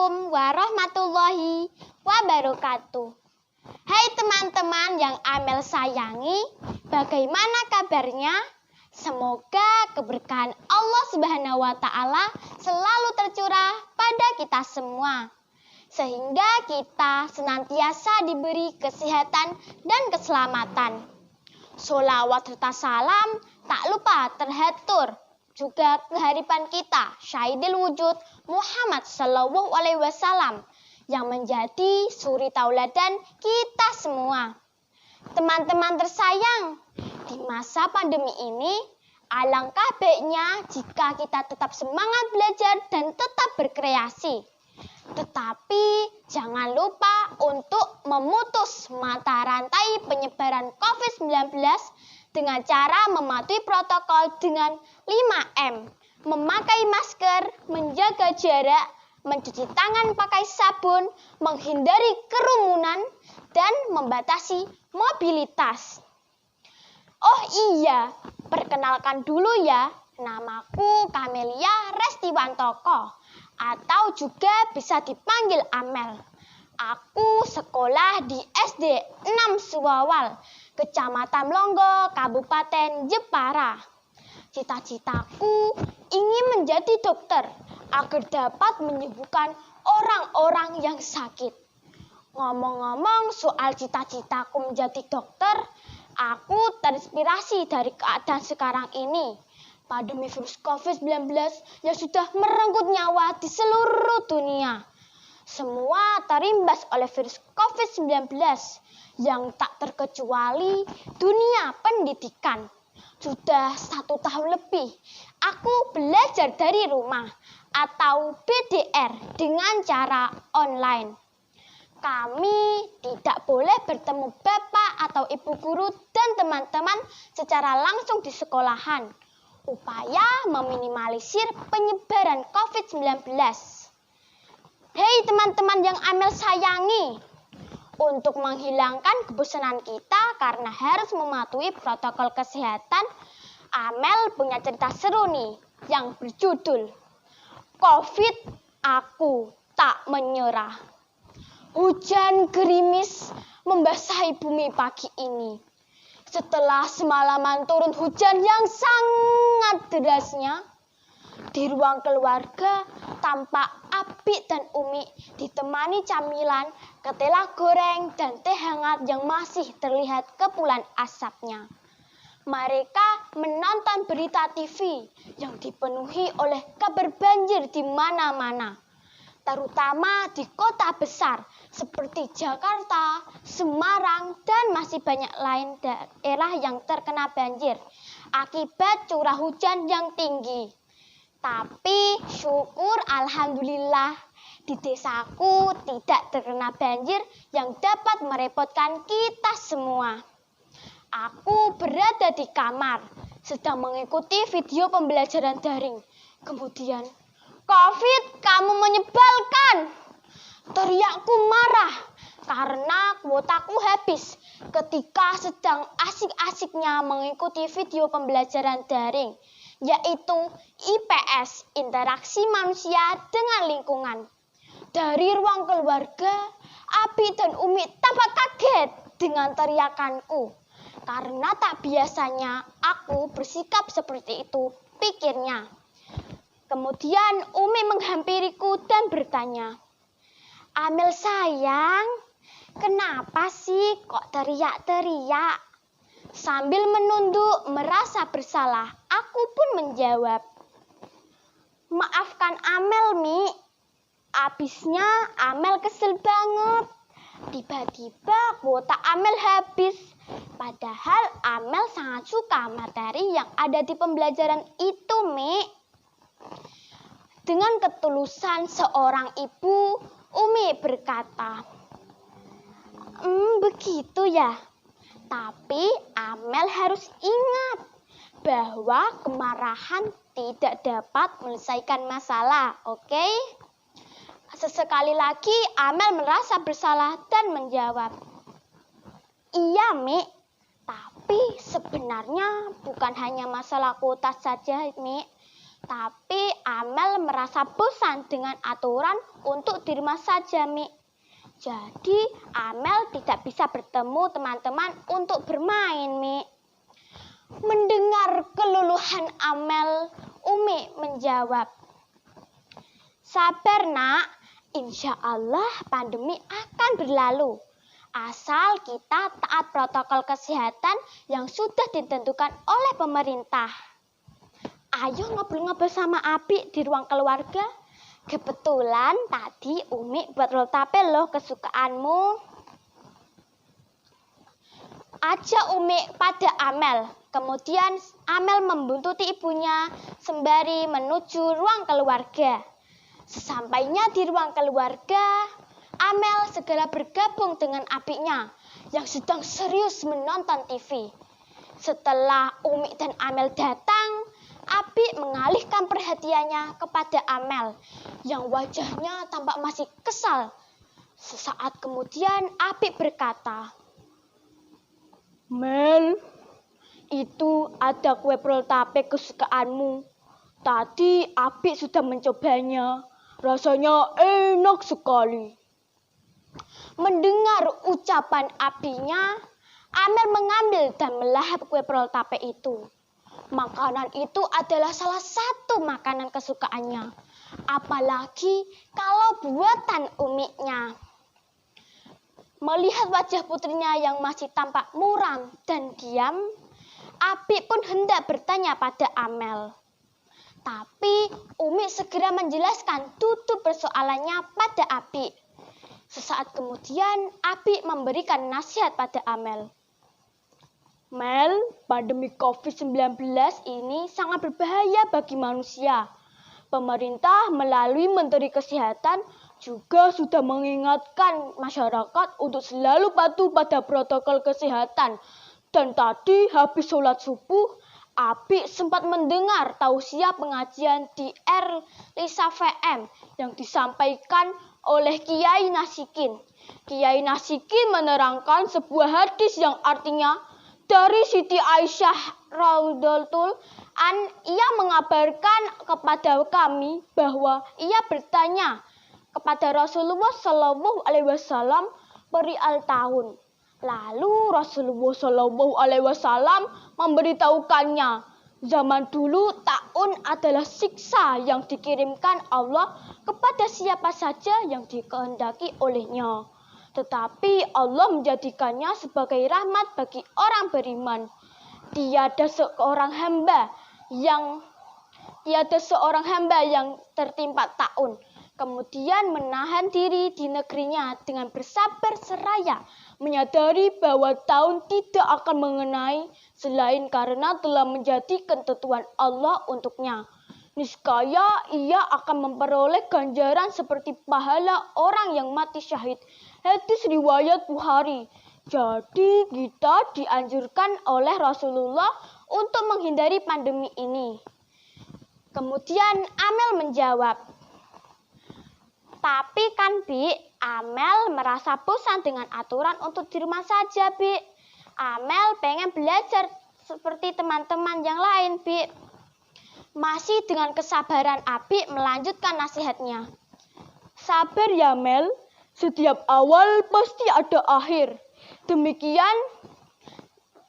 Assalamualaikum warahmatullahi wabarakatuh. Hai teman-teman yang Amel sayangi, bagaimana kabarnya? Semoga keberkahan Allah Subhanahu wa Ta'ala selalu tercurah pada kita semua, sehingga kita senantiasa diberi kesehatan dan keselamatan. Sholawat serta salam tak lupa terhatur juga kehadiran kita Syahidil Wujud Muhammad Sallallahu Alaihi Wasallam yang menjadi suri tauladan kita semua. Teman-teman tersayang, di masa pandemi ini alangkah baiknya jika kita tetap semangat belajar dan tetap berkreasi. Tetapi jangan lupa untuk memutus mata rantai penyebaran COVID-19 dengan cara mematuhi protokol dengan 5M, memakai masker, menjaga jarak, mencuci tangan pakai sabun, menghindari kerumunan, dan membatasi mobilitas. Oh iya, perkenalkan dulu ya, namaku Kamelia Restiwantoko, atau juga bisa dipanggil Amel. Aku sekolah di SD 6 Suwawal, Kecamatan Longgo, Kabupaten Jepara. Cita-citaku ingin menjadi dokter agar dapat menyembuhkan orang-orang yang sakit. Ngomong-ngomong soal cita-citaku menjadi dokter, aku terinspirasi dari keadaan sekarang ini. Pandemi virus COVID-19 yang sudah merenggut nyawa di seluruh dunia. Semua terimbas oleh virus COVID-19 yang tak terkecuali dunia pendidikan. Sudah 1 tahun lebih, aku belajar dari rumah atau BDR dengan cara online. Kami tidak boleh bertemu bapak atau ibu guru dan teman-teman secara langsung di sekolahan. Upaya meminimalisir penyebaran COVID-19. Hei teman-teman yang Amel sayangi, untuk menghilangkan kebosanan kita karena harus mematuhi protokol kesehatan, Amel punya cerita seru nih yang berjudul COVID Aku Tak Menyerah. Hujan gerimis membasahi bumi pagi ini. Setelah semalaman turun hujan yang sangat derasnya, di ruang keluarga tampak Abi dan Umi ditemani camilan, ketela goreng, dan teh hangat yang masih terlihat kepulan asapnya. Mereka menonton berita TV yang dipenuhi oleh kabar banjir di mana-mana, terutama di kota besar seperti Jakarta, Semarang, dan masih banyak lain daerah yang terkena banjir akibat curah hujan yang tinggi. Tapi syukur alhamdulillah di desaku tidak terkena banjir yang dapat merepotkan kita semua. Aku berada di kamar sedang mengikuti video pembelajaran daring. Kemudian, COVID, kamu menyebalkan! Teriakku marah karena kuotaku habis ketika sedang asik-asiknya mengikuti video pembelajaran daring, yaitu IPS, interaksi manusia dengan lingkungan. Dari ruang keluarga, Abi dan Umi tampak kaget dengan teriakanku. Karena tak biasanya aku bersikap seperti itu, pikirnya. Kemudian Umi menghampiriku dan bertanya, Amel sayang, kenapa sih kok teriak-teriak? Sambil menunduk merasa bersalah, aku pun menjawab, maafkan Amel, Mi. Abisnya Amel kesel banget. Tiba-tiba kuota Amel habis. Padahal Amel sangat suka materi yang ada di pembelajaran itu, Mi. Dengan ketulusan seorang ibu, Umi berkata, begitu ya. Tapi Amel harus ingat bahwa kemarahan tidak dapat menyelesaikan masalah, oke? Sesekali lagi Amel merasa bersalah dan menjawab, iya, Mi. Tapi sebenarnya bukan hanya masalah kuota saja, Mi. Tapi Amel merasa bosan dengan aturan untuk di rumah saja, Mi. Jadi Amel tidak bisa bertemu teman-teman untuk bermain, Mi. Mendengar keluluhan Amel, Umi menjawab, "Sabar, Nak. Insya Allah pandemi akan berlalu. Asal kita taat protokol kesehatan yang sudah ditentukan oleh pemerintah." Ayo ngobrol-ngobrol sama Abi di ruang keluarga. Kebetulan tadi Umi buat roll tape loh kesukaanmu. Ajak Umi pada Amel. Kemudian Amel membuntuti ibunya sembari menuju ruang keluarga. Sesampainya di ruang keluarga, Amel segera bergabung dengan abinya yang sedang serius menonton TV. Setelah Umi dan Amel datang, Abi mengalihkan perhatiannya kepada Amel yang wajahnya tampak masih kesal. Sesaat kemudian Abi berkata, "Mel, itu ada kue roll tape kesukaanmu. Tadi Abi sudah mencobanya. Rasanya enak sekali." Mendengar ucapan abinya, Amel mengambil dan melahap kue roll tape itu. Makanan itu adalah salah satu makanan kesukaannya, apalagi kalau buatan Uminya. Melihat wajah putrinya yang masih tampak muram dan diam, Abi pun hendak bertanya pada Amel. Tapi Umi segera menjelaskan tutup persoalannya pada Abi. Sesaat kemudian Abi memberikan nasihat pada Amel. "Mel, pandemi COVID-19 ini sangat berbahaya bagi manusia. Pemerintah melalui Menteri Kesehatan juga sudah mengingatkan masyarakat untuk selalu patuh pada protokol kesehatan. Dan tadi habis sholat subuh, Abi sempat mendengar tausiah pengajian di Lisa VM yang disampaikan oleh Kiai Nasikin. Kiai Nasikin menerangkan sebuah hadis yang artinya, dari Siti Aisyah radhiyallahu anha, ia mengabarkan kepada kami bahwa ia bertanya kepada Rasulullah Shallallahu Alaihi Wasallam perihal tahun. Lalu Rasulullah Shallallahu Alaihi Wasallam memberitahukannya, zaman dulu tahun adalah siksa yang dikirimkan Allah kepada siapa saja yang dikehendaki olehnya. Tetapi Allah menjadikannya sebagai rahmat bagi orang beriman. Tiada seorang hamba yang tertimpa taun, kemudian menahan diri di negerinya dengan bersabar seraya, menyadari bahwa tahun tidak akan mengenai selain karena telah menjadi ketentuan Allah untuknya. Niscaya ia akan memperoleh ganjaran seperti pahala orang yang mati syahid. Hadis riwayat Bukhari. Jadi kita dianjurkan oleh Rasulullah untuk menghindari pandemi ini. Kemudian Amel menjawab, "Tapi kan Bi, Amel merasa bosan dengan aturan untuk di rumah saja, Bi. Amel pengen belajar seperti teman-teman yang lain, Bi." Masih dengan kesabaran Abi melanjutkan nasihatnya. "Sabar ya Mel, setiap awal pasti ada akhir.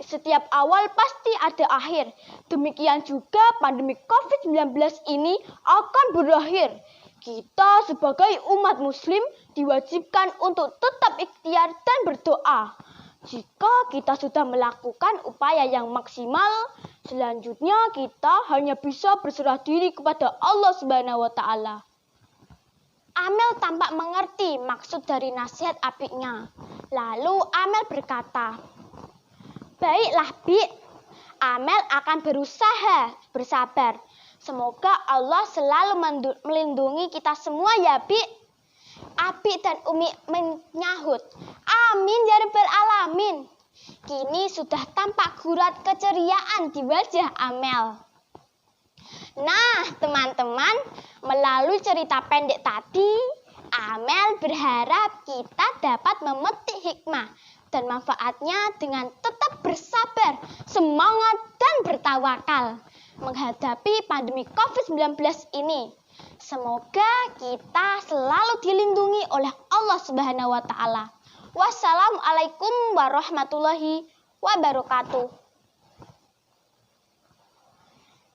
Setiap awal pasti ada akhir. Demikian juga pandemi COVID-19 ini akan berakhir. Kita sebagai umat muslim diwajibkan untuk tetap ikhtiar dan berdoa. Jika kita sudah melakukan upaya yang maksimal, selanjutnya kita hanya bisa berserah diri kepada Allah Subhanahu wa Ta'ala." Amel tampak mengerti maksud dari nasihat abinya. Lalu Amel berkata, "Baiklah, Bi. Amel akan berusaha bersabar. Semoga Allah selalu melindungi kita semua ya, Bi." Abi dan Umi menyahut, "Amin ya rabbal alamin." Kini sudah tampak gurat keceriaan di wajah Amel. Nah, teman-teman, melalui cerita pendek tadi, Amel berharap kita dapat memetik hikmah dan manfaatnya dengan tetap bersabar, semangat, dan bertawakal. menghadapi pandemi COVID-19 ini. Semoga kita selalu dilindungi oleh Allah Subhanahu wa taala. Wassalamualaikum warahmatullahi wabarakatuh.